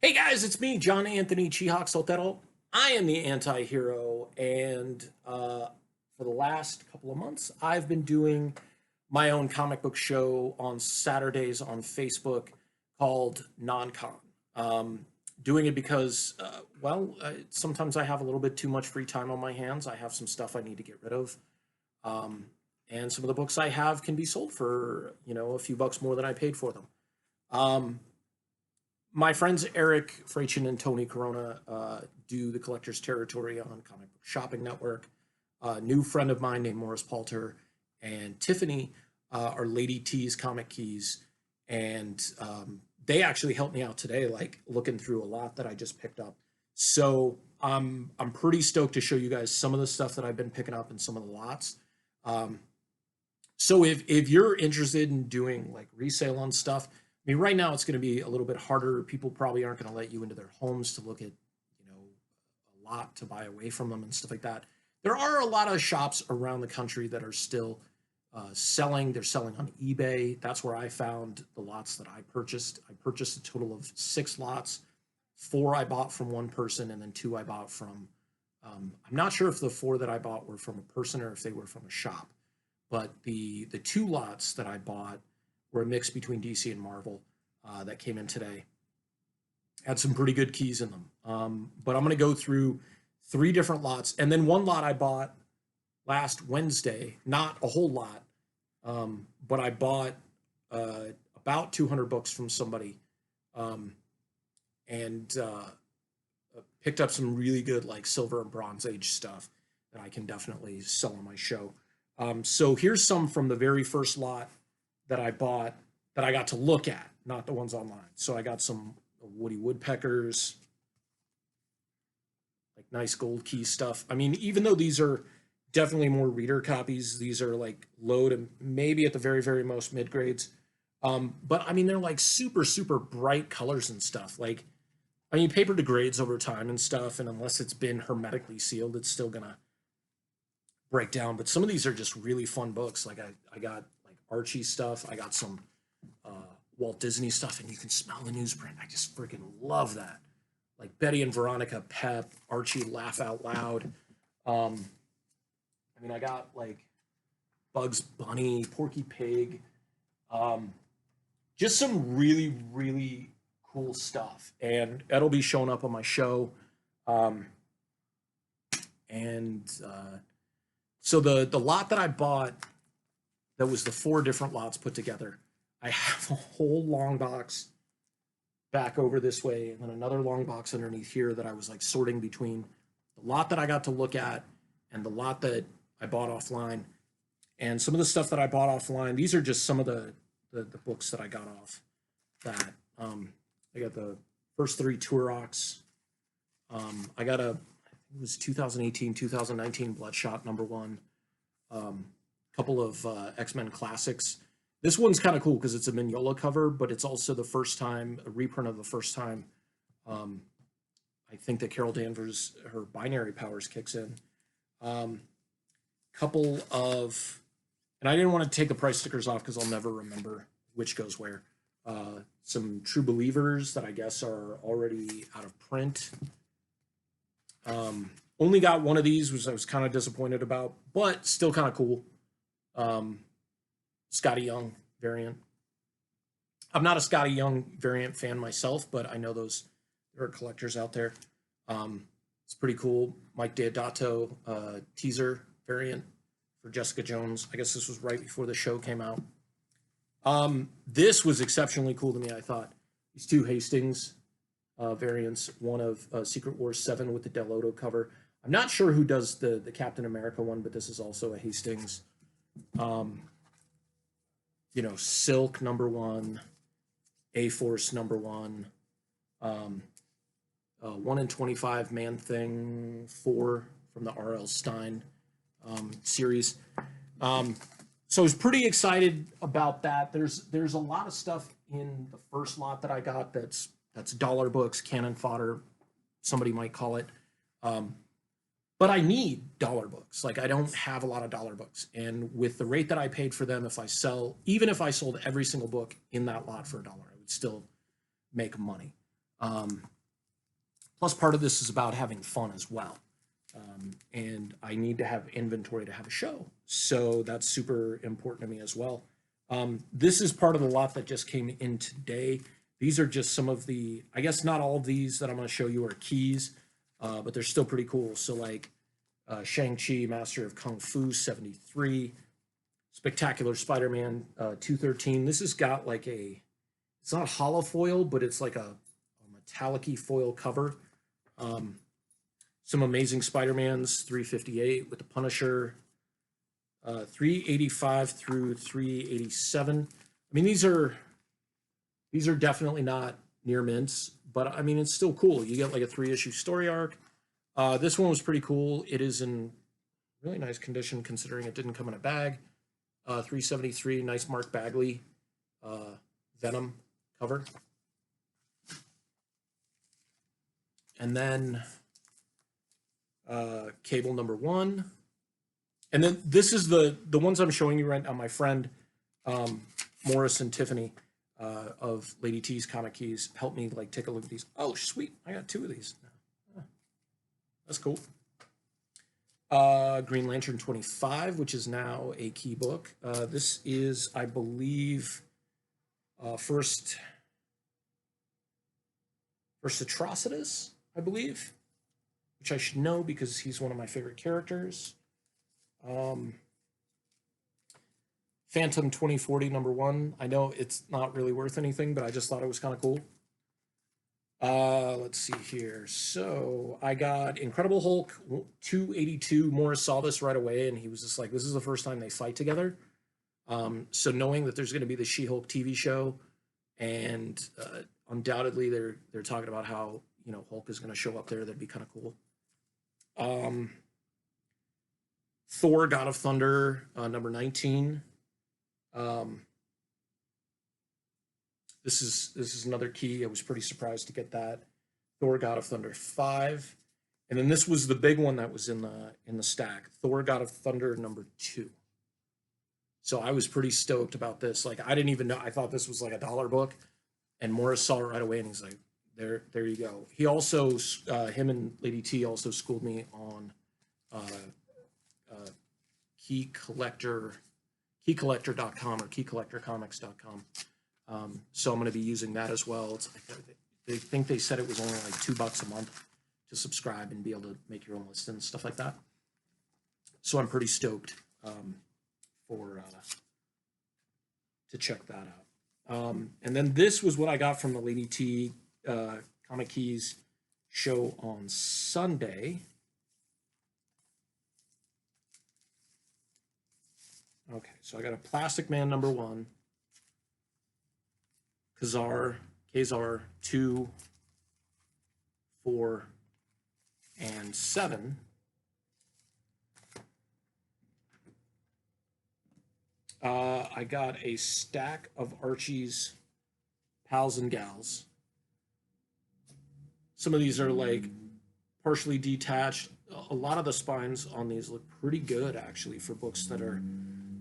Hey guys, it's me, John Anthony Chihawk Soltero. I am the anti-hero, and for the last couple of months, I've been doing my own comic book show on Saturdays on Facebook called Non-Con. Doing it because, sometimes I have a little bit too much free time on my hands. I have some stuff I need to get rid of, um, and some of the books I have can be sold for a few bucks more than I paid for them. Um, my friends Eric Frachin and Tony Corona do the Collector's Territory on Comic Book Shopping Network. A new friend of mine named Morris Palter and Tiffany are Lady T's Comic Keys, and they actually helped me out today, like looking through a lot that I just picked up. So I'm pretty stoked to show you guys some of the stuff that I've been picking up in some of the lots. Um, so if you're interested in doing like resale on stuff, I mean, right now it's going to be a little bit harder. People probably aren't going to let you into their homes to look at, a lot to buy away from them and stuff like that. There are a lot of shops around the country that are still selling. They're selling on eBay. That's where I found the lots that I purchased. I purchased a total of 6 lots. 4 I bought from one person, and then 2 I bought from. I'm not sure if the 4 that I bought were from a person or if they were from a shop, but the 2 lots that I bought were a mix between DC and Marvel that came in today. Had some pretty good keys in them. But I'm going to go through 3 different lots. And then one lot I bought last Wednesday, not a whole lot, but I bought about 200 books from somebody um, and picked up some really good, like, Silver and Bronze Age stuff that I can definitely sell on my show. So here's some from the very first lot that I bought that I got to look at, not the ones online. So I got some Woody Woodpeckers, like nice gold key stuff. I mean, even though these are definitely more reader copies, these are like low to maybe at the very, very most mid grades. But I mean, they're like super, super bright colors and stuff. Like, I mean, paper degrades over time and stuff, and unless it's been hermetically sealed, it's still gonna break down. But some of these are just really fun books. Like I got like Archie stuff. I got some uh, Walt Disney stuff, and you can smell the newsprint. I just freaking love that. Like Betty and Veronica, Pep, Archie, Laugh Out Loud. Um, I mean, I got like Bugs Bunny, Porky Pig. Um, just some really, really cool stuff, and that'll be showing up on my show. Um, and so the lot that I bought, that was the 4 different lots put together. I have a whole long box back over this way, and then another long box underneath here that I was like sorting between the lot that I got to look at and the lot that I bought offline. And some of the stuff that I bought offline, these are just some of the books that I got off that. I got the first 3 Turoks. I got it was 2018, 2019 Bloodshot #1. Couple of X-Men classics. This one's kind of cool because it's a Mignola cover, but it's also the first time, a reprint of the first time um, I think that Carol Danvers, her binary powers kicks in. Couple of, and I didn't want to take the price stickers off because I'll never remember which goes where. Some True Believers that I guess are already out of print. Only got one of these, which I was kind of disappointed about, but still kind of cool. Scotty Young variant. I'm not a Scotty Young variant fan myself, but I know there are collectors out there. It's pretty cool. Mike Deodato teaser variant for Jessica Jones. I guess this was right before the show came out. This was exceptionally cool to me, I thought. These 2 Hastings variants, one of Secret Wars 7 with the Del Odo cover. I'm not sure who does the Captain America one, but this is also a Hastings. Silk #1, A-Force #1, 1 in 25 Man Thing 4 from the R.L. Stine series. So I was pretty excited about that. There's a lot of stuff in the first lot that I got that's dollar books, cannon fodder, somebody might call it. But I need dollar books. Like, I don't have a lot of dollar books. And with the rate that I paid for them, even if I sold every single book in that lot for $1, I would still make money. Plus, part of this is about having fun as well. And I need to have inventory to have a show. So that's super important to me as well. This is part of the lot that just came in today. These are just some of the, I guess not all of these that I'm going to show you are keys, but they're still pretty cool. So like Shang-Chi, Master of Kung Fu, 73, Spectacular Spider-Man, 213. This has got like it's not hollow foil, but it's like a metallic-y foil cover. Some Amazing Spider-Mans, 358 with the Punisher, 385 through 387. I mean, these are definitely not near mints, but I mean, it's still cool. You get like a 3-issue story arc. This one was pretty cool. It is in really nice condition considering it didn't come in a bag. 373, nice Mark Bagley Venom cover. And then Cable #1. And then this is the ones I'm showing you right now. My friend Morris and Tiffany of Lady T's Comic Keys helped me like take a look at these. Oh, sweet! I got 2 of these. That's cool. Green Lantern 25, which is now a key book. This is, I believe, first Atrocitus, I believe, which I should know because he's one of my favorite characters. Phantom 2040 #1. I know it's not really worth anything, but I just thought it was kind of cool. Let's see here. So I got Incredible Hulk 282. Morris saw this right away, and he was just like, this is the first time they fight together. So knowing that there's going to be the She-Hulk TV show, and undoubtedly they're talking about how, you know, Hulk is going to show up there, that'd be kind of cool. Thor, God of Thunder, #19. This is another key. I was pretty surprised to get that. Thor, God of Thunder 5, and then this was the big one that was in the stack. Thor, God of Thunder #2. So I was pretty stoked about this. Like, I didn't even know. I thought this was like a $1 book, and Morris saw it right away, and he's like, "There you go." He also, him and Lady T also schooled me on keycollector.com or keycollectorcomics.com. So I'm going to be using that as well. It's like they think they said it was only like $2 a month to subscribe and be able to make your own list and stuff like that. So I'm pretty stoked to check that out. And then this was what I got from the Lady T Comic Keys show on Sunday. Okay, so I got a Plastic Man #1, Kazar 2, 4, and 7. I got a stack of Archie's Pals and Gals. Some of these are like partially detached. A lot of the spines on these look pretty good actually for books that are,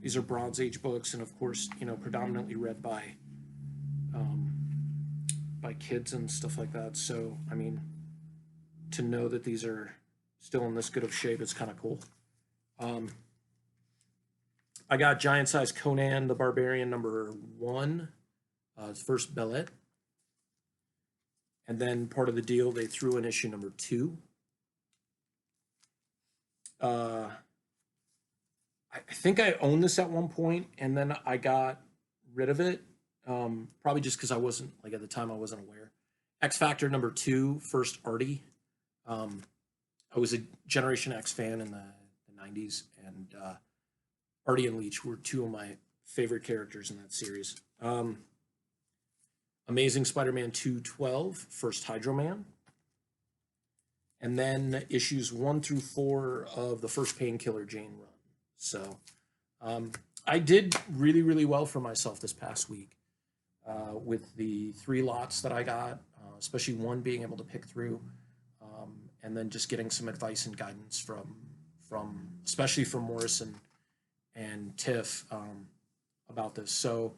these are Bronze Age books, and of course, you know, predominantly read by kids and stuff like that. So, I mean, to know that these are still in this good of shape, it's kind of cool. I got Giant Size Conan the Barbarian #1, first Bellet. And then part of the deal, they threw in issue #2. I think I owned this at one point, and then I got rid of it. Probably just because I wasn't, like, at the time I wasn't aware. X Factor #2, first Artie. I was a Generation X fan in the 90s, and Artie and Leech were 2 of my favorite characters in that series. Amazing Spider-Man 212, first Hydro Man. And then issues 1 through 4 of the first Painkiller Jane run. So I did really, really well for myself this past week with the 3 lots that I got, especially one being able to pick through, and then just getting some advice and guidance from especially from Morrison and Tiff about this. So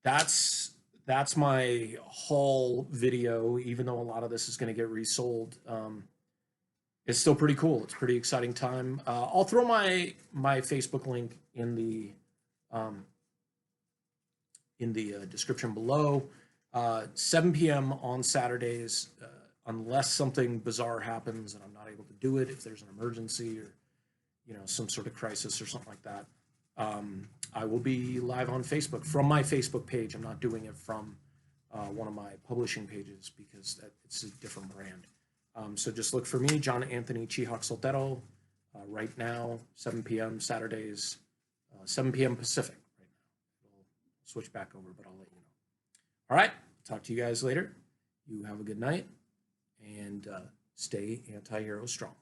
that's that's my haul video. Even though a lot of this is going to get resold, it's still pretty cool. It's a pretty exciting time. I'll throw my Facebook link um, in the description below. 7 p.m. on Saturdays, unless something bizarre happens and I'm not able to do it. If there's an emergency or some sort of crisis or something like that, I will be live on Facebook from my Facebook page. I'm not doing it from one of my publishing pages because it's a different brand. So just look for me, John Anthony Chihak Soltero, right now, 7 p.m. Saturdays, 7 p.m. Pacific right now. We'll switch back over, but I'll let you know. All right, talk to you guys later. You have a good night, and stay anti-hero strong.